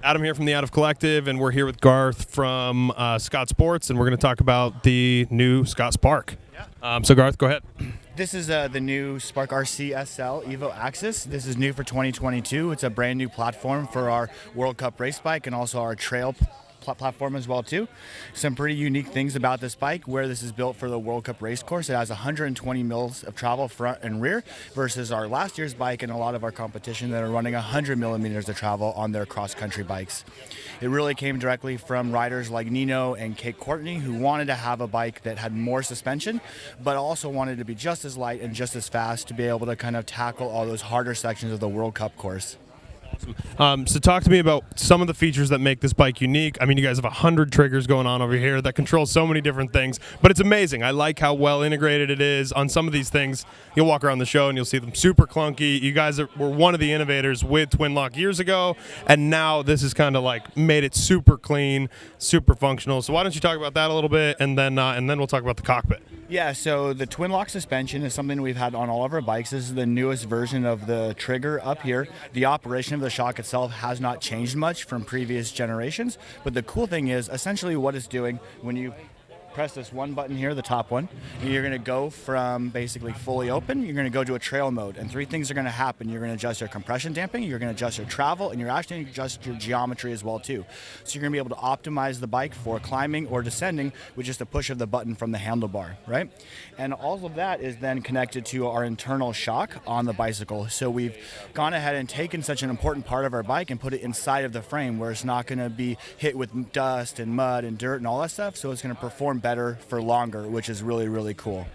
Adam here from the Out of Collective, and we're here with Garth from Scott Sports, and we're going to talk about the new Scott Spark. Yeah. So Garth, go ahead. This is the new Spark RC SL EVO AXS. This is new for 2022. It's a brand new platform for our World Cup race bike and also our trail platform as well too. Some pretty unique things about this bike, where this is built for the World Cup race course. It has 120 mils of travel front and rear versus our last year's bike and a lot of our competition that are running 100 millimeters of travel on their cross-country bikes. It really came directly from riders like Nino and Kate Courtney, who wanted to have a bike that had more suspension but also wanted to be just as light and just as fast to be able to kind of tackle all those harder sections of the World Cup course. So talk to me about some of the features that make this bike unique. I mean, you guys have 100 triggers going on over here that control so many different things, but it's amazing. I like how well integrated it is. On some of these things, you'll walk around the show and you'll see them super clunky. You guys were one of the innovators with Twin-Loc years ago, and now this is kind of like made it super clean, super functional. So why don't you talk about that a little bit, and then we'll talk about the cockpit. Yeah, so the Twin-Loc suspension is something we've had on all of our bikes. This is the newest version of the trigger up here. The operation of the shock itself has not changed much from previous generations, but the cool thing is essentially what it's doing when you press this one button here, the top one, and you're going to go from basically fully open, you're going to go to a trail mode, and three things are going to happen. You're going to adjust your compression damping, you're going to adjust your travel, and you're actually going to adjust your geometry as well too. So you're going to be able to optimize the bike for climbing or descending with just a push of the button from the handlebar, right? And all of that is then connected to our internal shock on the bicycle. So we've gone ahead and taken such an important part of our bike and put it inside of the frame, where it's not going to be hit with dust and mud and dirt and all that stuff, so it's going to perform better for longer, which is really, really cool.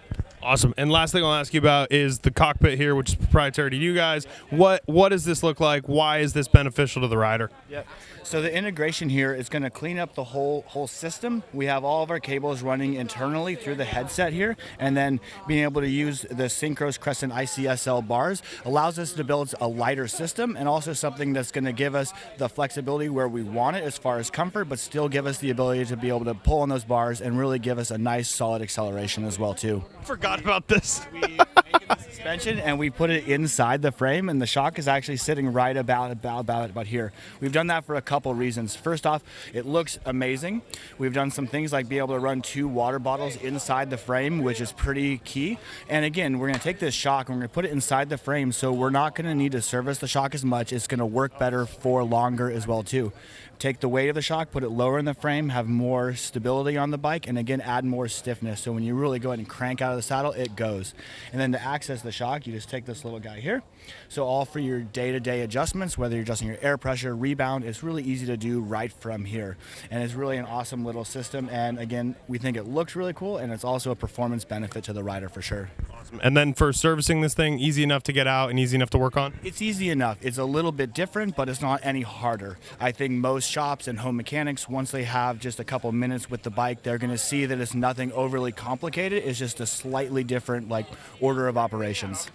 Awesome. And last thing I'll ask you about is the cockpit here, which is proprietary to you guys. What does this look like? Why is this beneficial to the rider? Yep. So the integration here is going to clean up the whole system. We have all of our cables running internally through the headset here, and then being able to use the Synchros Crescent ICSL bars allows us to build a lighter system, and also something that's going to give us the flexibility where we want it as far as comfort, but still give us the ability to be able to pull on those bars and really give us a nice solid acceleration as well too. Forgot about this. We make the suspension and we put it inside the frame, and the shock is actually sitting right about here. We've done that for a couple reasons. First off, it looks amazing. We've done some things like be able to run 2 water bottles inside the frame, which is pretty key. And again, we're going to take this shock and we're going to put it inside the frame, so we're not going to need to service the shock as much. It's going to work better for longer as well too. Take the weight of the shock, put it lower in the frame, have more stability on the bike, and again add more stiffness, so when you really go ahead and crank out of the saddle, it goes. And then to access the shock, you just take this little guy here. So all for your day-to-day adjustments, whether you're adjusting your air pressure, rebound, it's really easy to do right from here. And it's really an awesome little system, and again, we think it looks really cool, and it's also a performance benefit to the rider for sure. Awesome. And then for servicing this thing, easy enough to get out and easy enough to work on? It's easy enough. It's a little bit different, but it's not any harder. I think most shops and home mechanics, once they have just a couple minutes with the bike, they're going to see that it's nothing overly complicated. It's just a slightly different order of operations.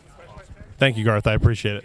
Thank you, Garth. I appreciate it.